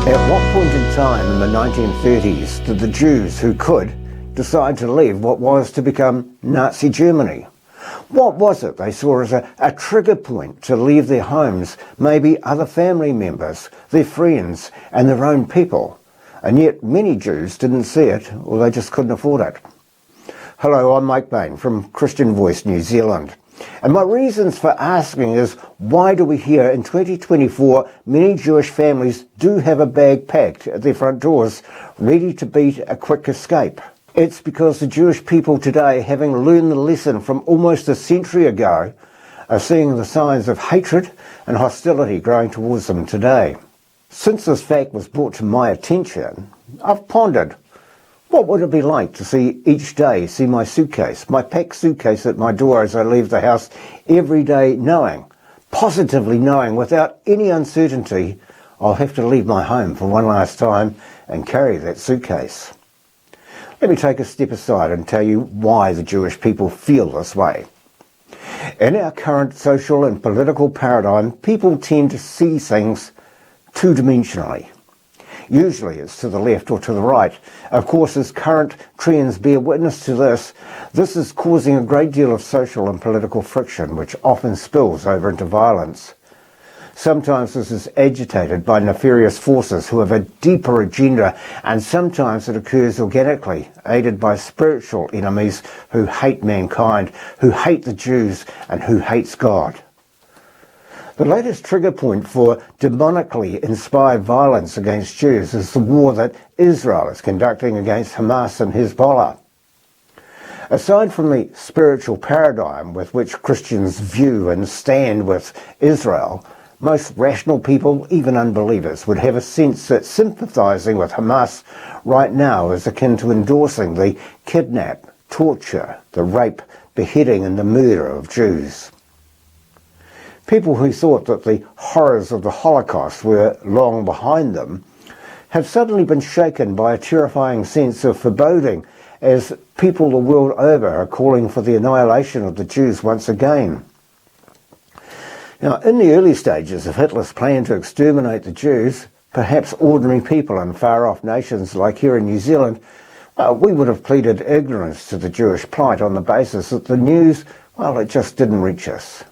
At what point in time in the 1930s did the Jews who could decide to leave what was to become Nazi Germany? What was it they saw as a trigger point to leave their homes, maybe other family members, their friends and their own people? And yet many Jews didn't see it, or they just couldn't afford it. Hello, I'm Mike Bain from Christian Voice New Zealand. And my reasons for asking is, why do we hear in 2024 many Jewish families do have a bag packed at their front doors, ready to beat a quick escape? It's because the Jewish people today, having learned the lesson from almost a century ago, are seeing the signs of hatred and hostility growing towards them today. Since this fact was brought to my attention, I've pondered, what would it be like to see each day, see my suitcase, my packed suitcase at my door as I leave the house every day, knowing, positively knowing, without any uncertainty, I'll have to leave my home for one last time and carry that suitcase. Let me take a step aside and tell you why the Jewish people feel this way. In our current social and political paradigm, people tend to see things two-dimensionally. Usually it's to the left or to the right. Of course, as current trends bear witness to this is causing a great deal of social and political friction, which often spills over into violence. Sometimes this is agitated by nefarious forces who have a deeper agenda, and sometimes it occurs organically, aided by spiritual enemies who hate mankind, who hate the Jews, and who hates God. The latest trigger point for demonically inspired violence against Jews is the war that Israel is conducting against Hamas and Hezbollah. Aside from the spiritual paradigm with which Christians view and stand with Israel, most rational people, even unbelievers, would have a sense that sympathizing with Hamas right now is akin to endorsing the kidnap, torture, the rape, beheading and the murder of Jews. People who thought that the horrors of the Holocaust were long behind them have suddenly been shaken by a terrifying sense of foreboding as people the world over are calling for the annihilation of the Jews once again. Now, in the early stages of Hitler's plan to exterminate the Jews, perhaps ordinary people in far-off nations like here in New Zealand, we would have pleaded ignorance to the Jewish plight on the basis that the news, it just didn't reach us.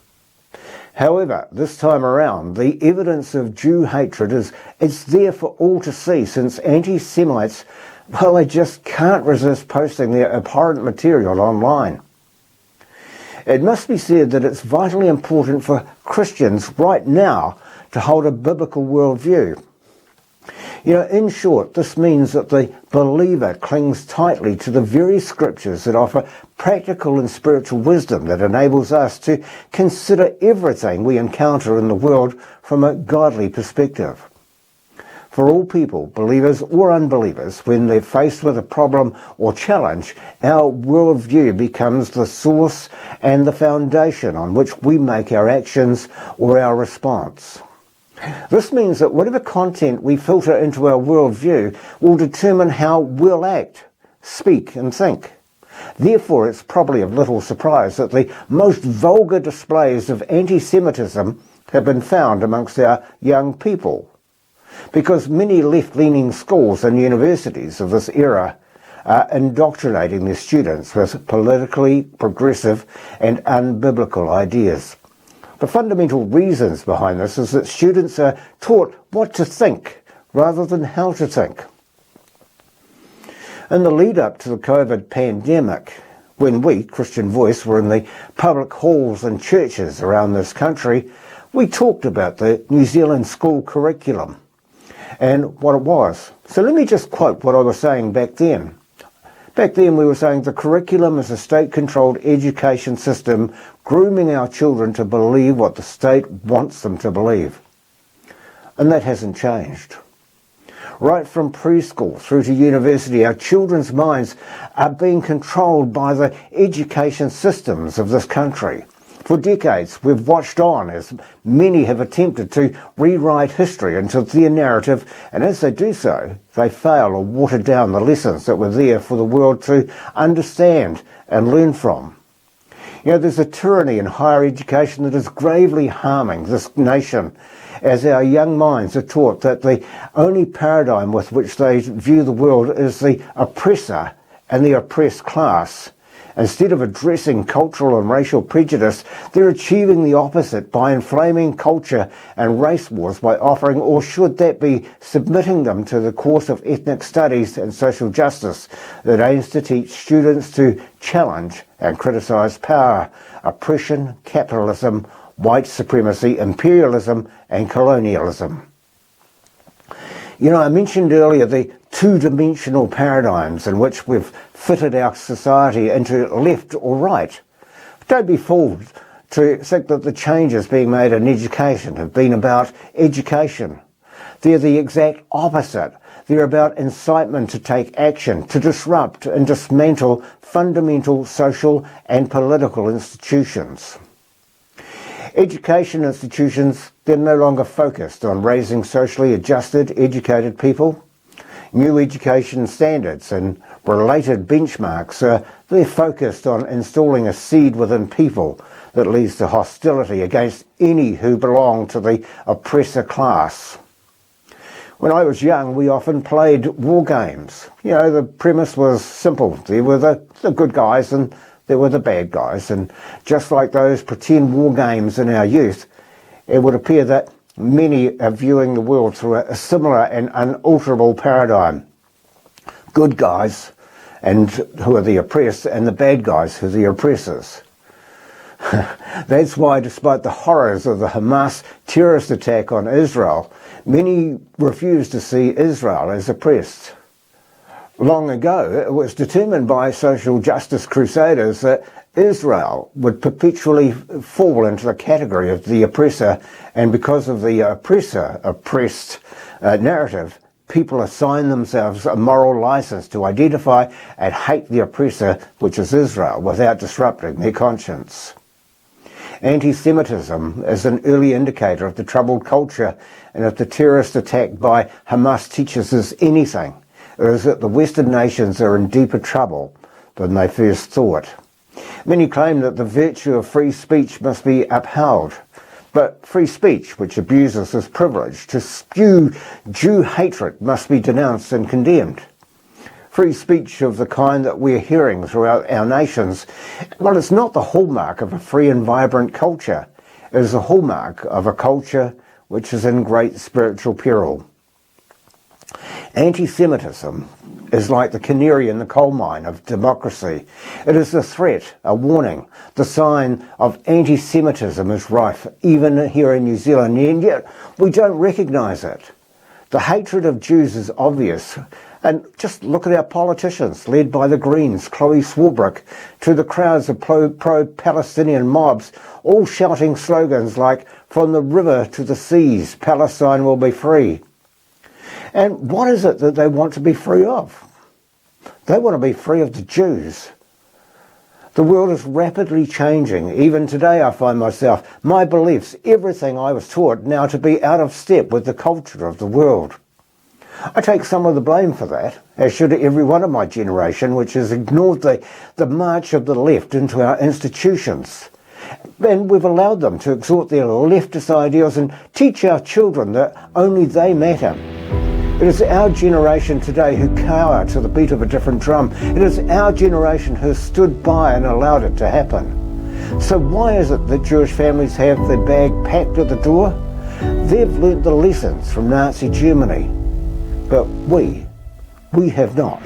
However, this time around, the evidence of Jew hatred is there for all to see, since anti-Semites, they just can't resist posting their abhorrent material online. It must be said that it's vitally important for Christians right now to hold a biblical worldview. In short, this means that the believer clings tightly to the very scriptures that offer practical and spiritual wisdom that enables us to consider everything we encounter in the world from a godly perspective. For all people, believers or unbelievers, when they're faced with a problem or challenge, our worldview becomes the source and the foundation on which we make our actions or our response. This means that whatever content we filter into our worldview will determine how we'll act, speak and think. Therefore, it's probably of little surprise that the most vulgar displays of anti-Semitism have been found amongst our young people, because many left-leaning schools and universities of this era are indoctrinating their students with politically progressive and unbiblical ideas. The fundamental reasons behind this is that students are taught what to think rather than how to think. In the lead up to the COVID pandemic, when we, Christian Voice, were in the public halls and churches around this country, we talked about the New Zealand school curriculum and what it was. So let me just quote what I was saying back then. Back then we were saying the curriculum is a state-controlled education system grooming our children to believe what the state wants them to believe. And that hasn't changed. Right from preschool through to university, our children's minds are being controlled by the education systems of this country. For decades, we've watched on as many have attempted to rewrite history into their narrative, and as they do so, they fail or water down the lessons that were there for the world to understand and learn from. You know, there's a tyranny in higher education that is gravely harming this nation, as our young minds are taught that the only paradigm with which they view the world is the oppressor and the oppressed class. Instead of addressing cultural and racial prejudice, they're achieving the opposite by inflaming culture and race wars by offering, or should that be submitting them to the course of ethnic studies and social justice that aims to teach students to challenge and criticise power, oppression, capitalism, white supremacy, imperialism and colonialism. You know, I mentioned earlier the two-dimensional paradigms in which we've fitted our society into left or right. Don't be fooled to think that the changes being made in education have been about education. They're the exact opposite. They're about incitement to take action, to disrupt and dismantle fundamental social and political institutions. Education institutions, they're no longer focused on raising socially adjusted, educated people. New education standards and related benchmarks, they're focused on installing a seed within people that leads to hostility against any who belong to the oppressor class. When I was young, we often played war games. You know, the premise was simple. There were the good guys and there were the bad guys. And just like those pretend war games in our youth, it would appear that many are viewing the world through a similar and unalterable paradigm. Good guys, and who are the oppressed, and the bad guys, who are the oppressors. That's why, despite the horrors of the Hamas terrorist attack on Israel, many refuse to see Israel as oppressed. Long ago, it was determined by social justice crusaders that Israel would perpetually fall into the category of the oppressor, and because of the oppressed narrative, people assign themselves a moral license to identify and hate the oppressor, which is Israel, without disrupting their conscience. Antisemitism is an early indicator of the troubled culture, and if the terrorist attack by Hamas teaches us anything, it is that the Western nations are in deeper trouble than they first thought. Many claim that the virtue of free speech must be upheld, but free speech, which abuses this privilege to spew Jew hatred, must be denounced and condemned. Free speech of the kind that we're hearing throughout our nations, well, it's not the hallmark of a free and vibrant culture. It is the hallmark of a culture which is in great spiritual peril. Anti-Semitism is like the canary in the coal mine of democracy. It is a threat, a warning. The sign of anti-Semitism is rife, even here in New Zealand, and yet we don't recognise it. The hatred of Jews is obvious. And just look at our politicians, led by the Greens, Chloe Swarbrick, to the crowds of pro-Palestinian mobs, all shouting slogans like, "From the river to the seas, Palestine will be free." And what is it that they want to be free of? They want to be free of the Jews. The world is rapidly changing. Even today I find my beliefs, everything I was taught now to be out of step with the culture of the world. I take some of the blame for that, as should every one of my generation, which has ignored the march of the left into our institutions. And we've allowed them to exhort their leftist ideals and teach our children that only they matter. It is our generation today who cower to the beat of a different drum. It is our generation who has stood by and allowed it to happen. So why is it that Jewish families have their bag packed at the door? They've learnt the lessons from Nazi Germany. But we have not.